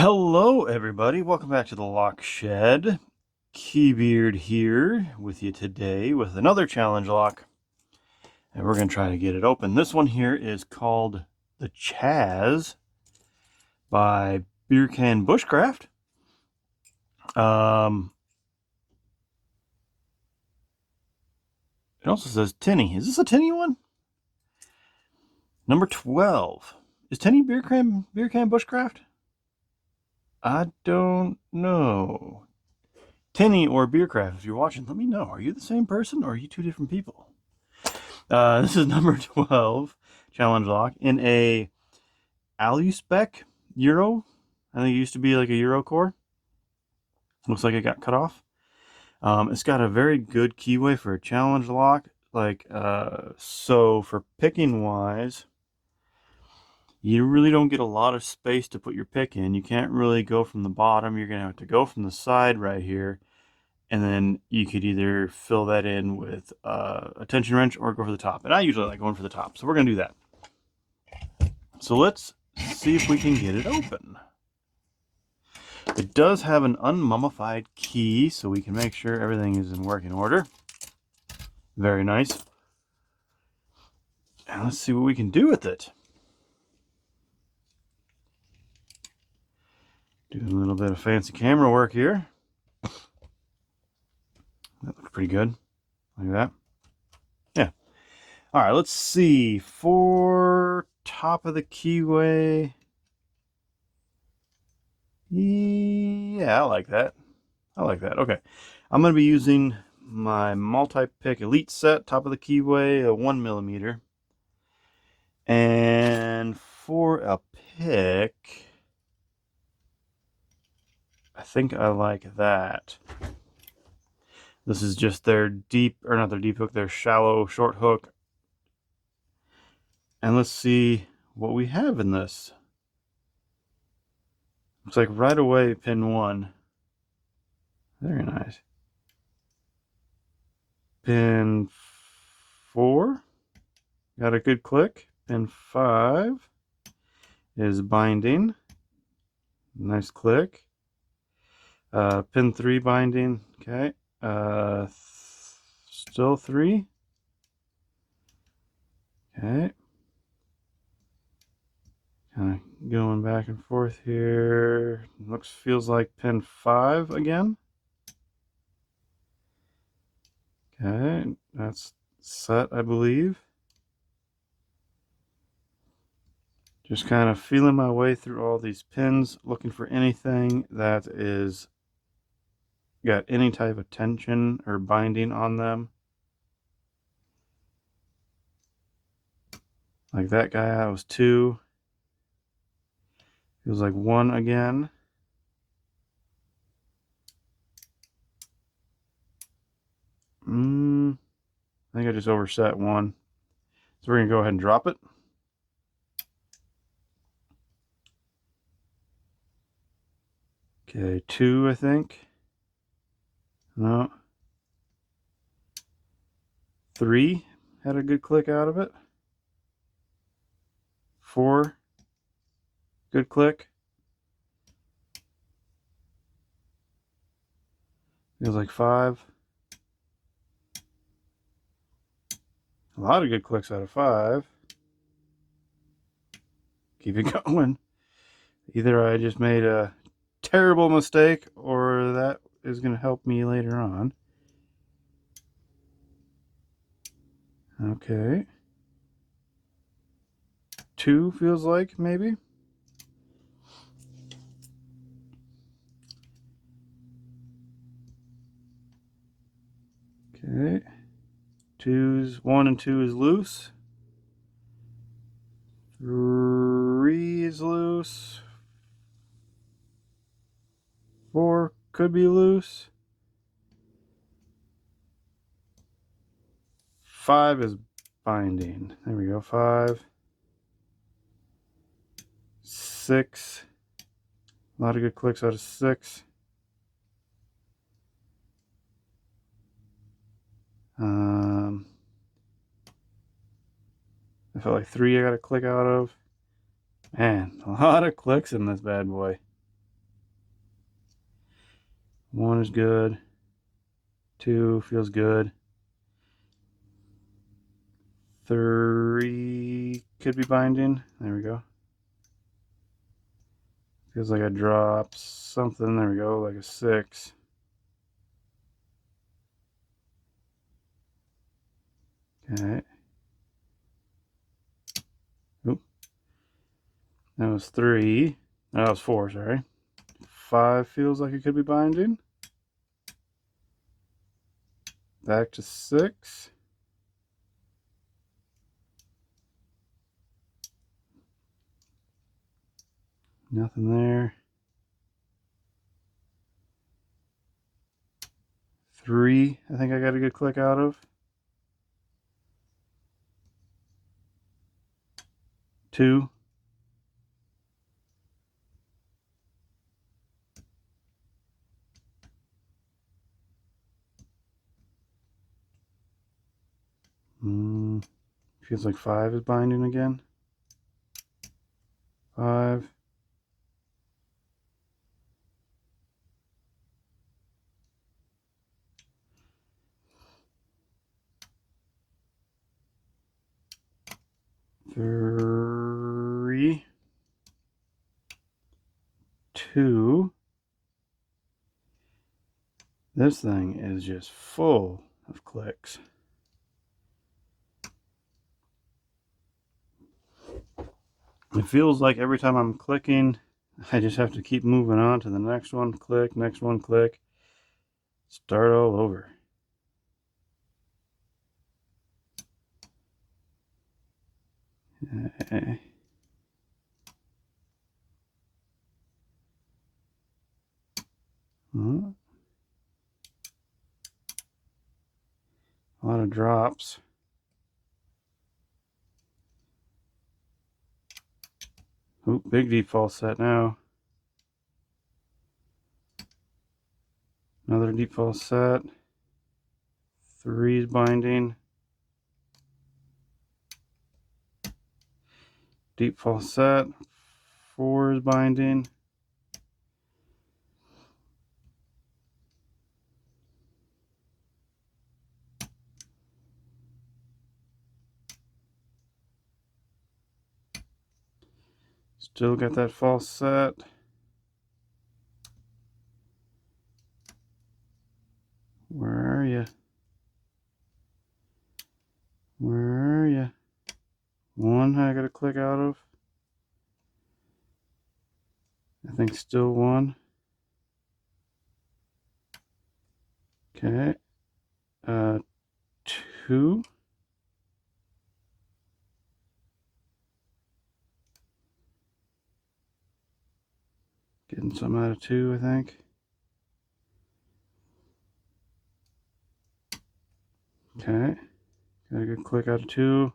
Hello everybody, welcome back to the Lock Shed. Keybeard here with you today with another challenge lock. And we're going to try to get it open. This one here is called the CHAZ by Beercan Bushcraft. It also says tinny. Is this a tinny one? Number 12. Is tinny Beercan Bushcraft? I don't know. Tinny or Beercraft, if you're watching, let me know. Are you the same person or are you two different people? This is number 12 challenge lock in a Aluspec Euro. I think it used to be like a Euro core. Looks like it got cut off. It's got a very good keyway for a challenge lock. So for picking wise, you really don't get a lot of space to put your pick in. You can't really go from the bottom. You're going to have to go from the side right here. And then you could either fill that in with a tension wrench or go for the top. And I usually like going for the top. So we're going to do that. So let's see if we can get it open. It does have an unmummified key, so we can make sure everything is in working order. Very nice. And let's see what we can do with it. Doing a little bit of fancy camera work here. That looks pretty good. Like that. Yeah. All right, let's see. For top of the keyway. Yeah, I like that. I like that. Okay. I'm going to be using my multi-pick Elite set, top of the keyway, a 1mm. And for a pick, I think I like that. This is just their deep, or not their deep hook, their shallow short hook. And let's see what we have in this. Looks like right away, pin 1. Very nice. Pin 4. Got a good click. Pin 5 is binding. Nice click. Pin 3 binding. Okay. Still 3. Okay. Kind of going back and forth here. Feels like pin 5 again. Okay, that's set, I believe. Just kind of feeling my way through all these pins, looking for anything that is got any type of tension or binding on them. Like that guy, that was 2. Feels like 1 again. I think I just overset 1. So we're going to go ahead and drop it. Okay, 2, I think. No. 3 had a good click out of it. 4, good click. Feels like 5. A lot of good clicks out of 5. Keep it going. Either I just made a terrible mistake or that is going to help me later on. Okay. 2 feels like maybe. Okay. 1 and 2 is loose. 3 is loose. 4 could be loose. 5 is binding. There we go. 5. 6. A lot of good clicks out of 6. I felt like 3 I got a click out of. Man, a lot of clicks in this bad boy. 1 is good. 2 feels good. 3 could be binding. There we go. Feels like I dropped something. There we go, like a 6. Okay. Oop. That was 3. No, that was 4, sorry. 5 feels like it could be binding. Back to 6. Nothing there. 3, I think I got a good click out of. 2. Feels like 5 is binding again. 5. 3. 2. This thing is just full of clicks. It feels like every time I'm clicking, I just have to keep moving on to the next one, click, next one, click. Start all over. Okay. A lot of drops. Oop, big deep false set now. Another deep false set. 3 is binding. Deep false set. 4 is binding. Still got that false set. Where are you? Where are you? 1 I gotta click out of. I think still 1. Okay. 2. Getting some out of 2, I think. Okay. Got a good click out of 2.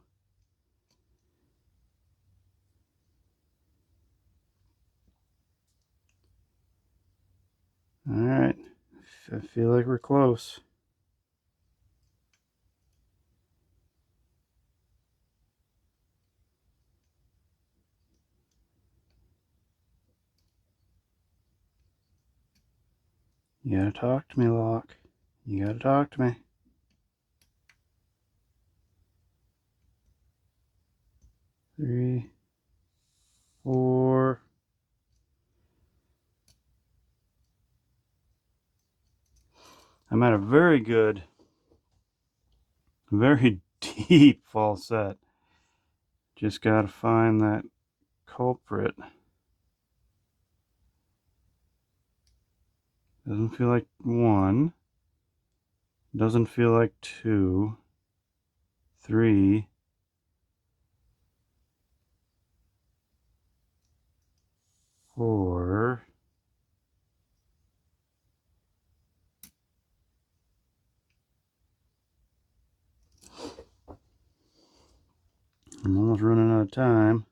Alright. I feel like we're close. You gotta talk to me, Locke. You gotta talk to me. 3, 4. I'm at a very good, very deep false set. Just gotta find that culprit. Doesn't feel like 1. Doesn't feel like 2. 3. 4. I'm almost running out of time.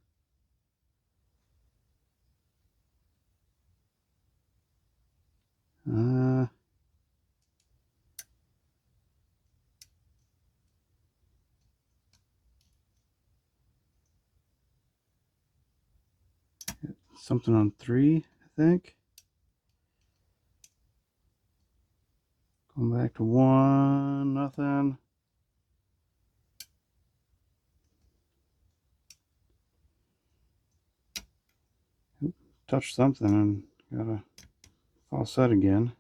Something on 3, I think. Going back to 1, nothing. Touch something and got a false set again.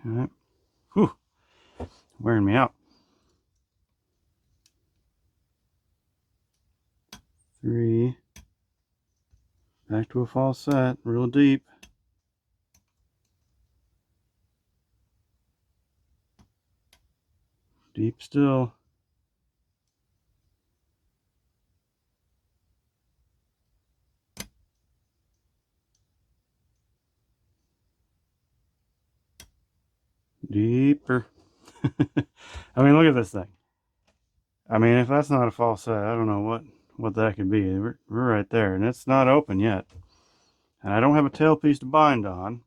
All right. Whew. Wearing me out. 3. Back to a false set, real deep. Deep still. Deeper. I mean, look at this thing. I mean, if that's not a false set, I don't know what that could be. We're right there, and it's not open yet. And I don't have a tailpiece to bind on.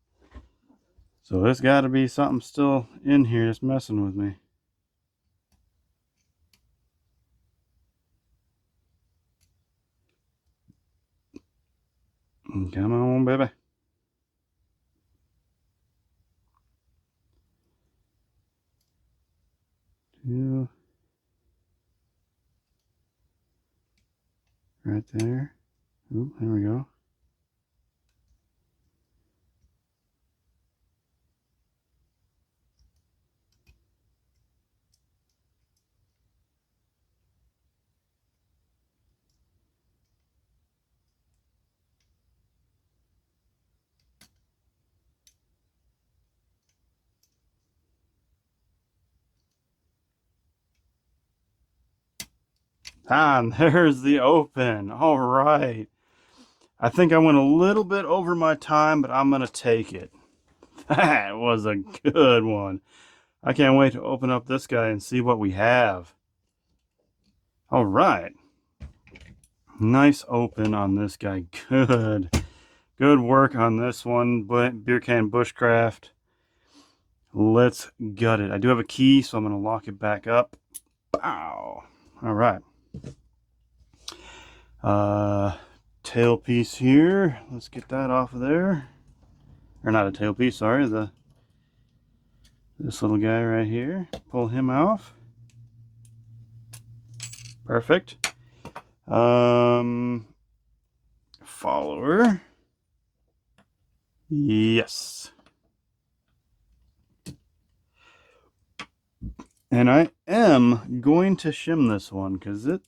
So there's got to be something still in here that's messing with me. Come on, baby. Two. Right there. Ooh, there we go. Ah, and there's the open. All right. I think I went a little bit over my time, but I'm going to take it. That was a good one. I can't wait to open up this guy and see what we have. All right. Nice open on this guy. Good. Good work on this one, Beercan Bushcraft. Let's gut it. I do have a key, so I'm going to lock it back up. Bow. All right. Tailpiece here. Let's get that off of there. Or not a tailpiece, sorry. This little guy right here. Pull him off. Perfect. Follower. Yes. And I am going to shim this one because it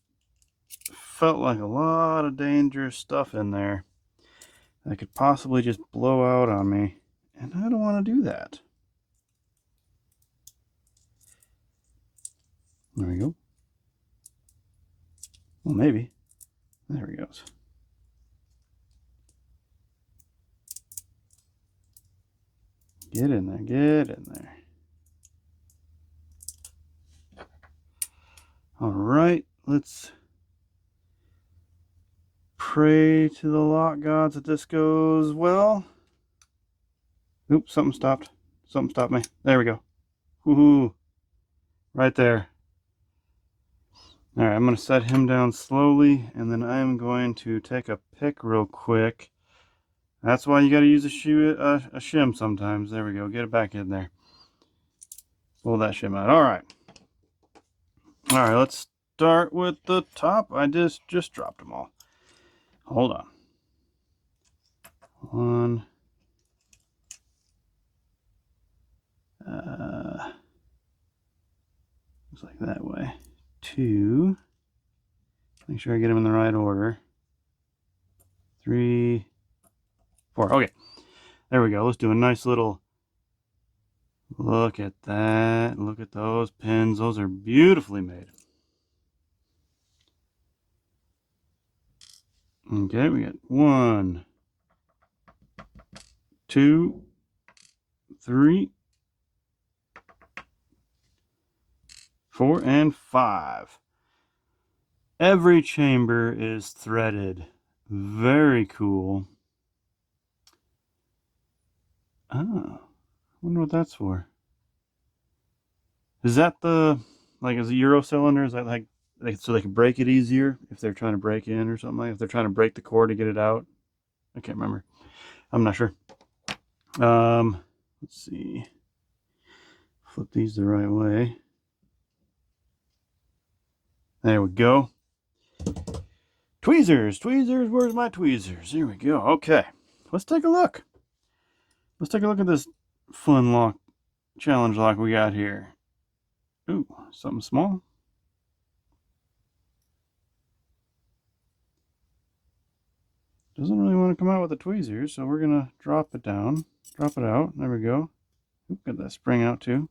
felt like a lot of dangerous stuff in there that could possibly just blow out on me. And I don't want to do that. There we go. Well, maybe. There he goes. Get in there, get in there. All right, let's pray to the lock gods that this goes well. Oops, something stopped. Something stopped me. There we go. Woohoo. Right there. All right, I'm going to set him down slowly, and then I'm going to take a pick real quick. That's why you got to use a shim sometimes. There we go. Get it back in there. Pull that shim out. All right. All right, let's start with the top. I just dropped them all. Hold on. One. Looks like that way. 2. Make sure I get them in the right order. 3, 4. Okay. There we go. Let's do a nice little... Look at that. Look at those pins. Those are beautifully made. Okay, we got 1, 2, 3, 4, and 5. Every chamber is threaded. Very cool. Oh, I wonder what that's for. Is that the, like, is a Euro cylinder? Is that like so they can break it easier if they're trying to break in or something. Like if they're trying to break the cord to get it out. I can't remember. I'm not sure. Let's see. Flip these the right way. There we go. Tweezers, tweezers, where's my tweezers? Here we go. Okay, let's take a look. Let's take a look at this fun lock, challenge lock we got here. Ooh, something small. Doesn't really want to come out with the tweezers, so we're gonna drop it down, drop it out. There we go. Oop, got that spring out too.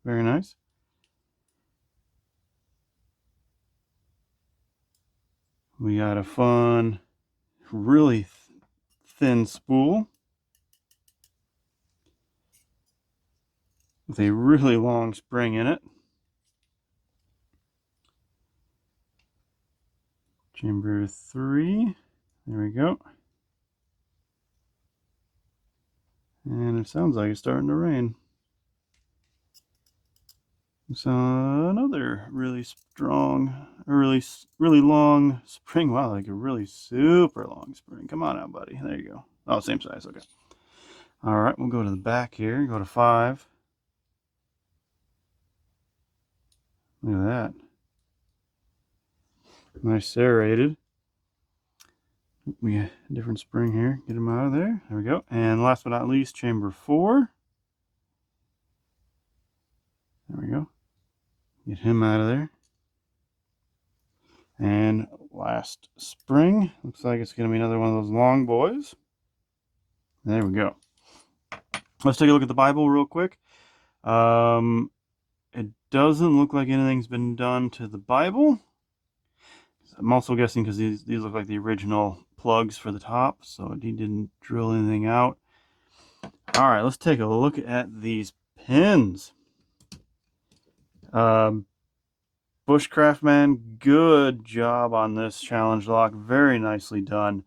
Very nice. We got a fun, really thin spool with a really long spring in it. Chamber 3. There we go. And it sounds like it's starting to rain. So another really strong, really long spring. Wow, like a really super long spring. Come on out, buddy. There you go. Oh, same size. Okay. All right, we'll go to the back here. Go to 5. Look at that. Nice serrated. We got a different spring here. Get him out of there. There we go. And last but not least, chamber 4. There we go. Get him out of there. And last spring. Looks like it's going to be another one of those long boys. There we go. Let's take a look at the Bible real quick. It doesn't look like anything's been done to the Bible. I'm also guessing because these look like the original plugs for the top, so he didn't drill anything out. All right, let's take a look at these pins. Bushcraft man, good job on this challenge lock. Very nicely done.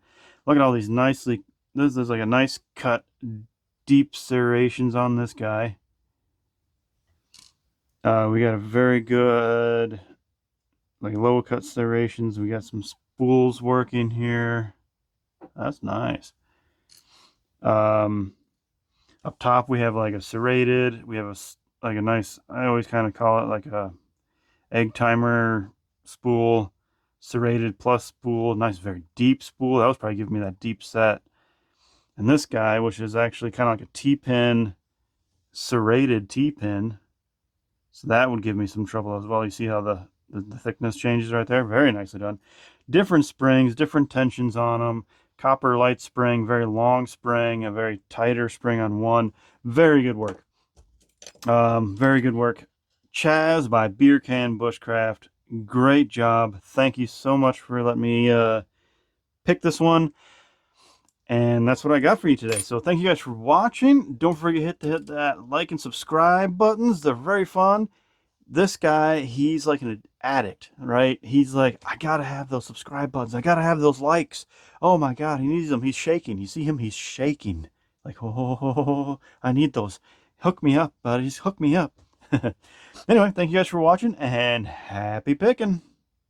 Look at all these nicely. This is like a nice cut, deep serrations on this guy. We got a very good, like low cut serrations. We got some spools working here. That's nice. Up top we have like a serrated. We have like a nice, I always kind of call it like a egg timer spool, serrated plus spool. Nice, very deep spool. That was probably giving me that deep set. And this guy, which is actually kind of like a T-pin, serrated T-pin. So that would give me some trouble as well. You see how the thickness changes right there? Very nicely done. Different springs, different tensions on them. Copper light spring, very long spring, a very tighter spring on one. Very good work. Very good work. CHAZ by Beercan Bushcraft. Great job. Thank you so much for letting me pick this one. And that's what I got for you today. So thank you guys for watching. Don't forget to hit that like and subscribe buttons. They're very fun. This guy, he's like an addict, right? He's like, I gotta have those subscribe buttons. I gotta have those likes. Oh my God, he needs them. He's shaking. You see him? He's shaking. Like, oh, I need those. Hook me up, buddies. Hook me up. Anyway, thank you guys for watching, and happy picking.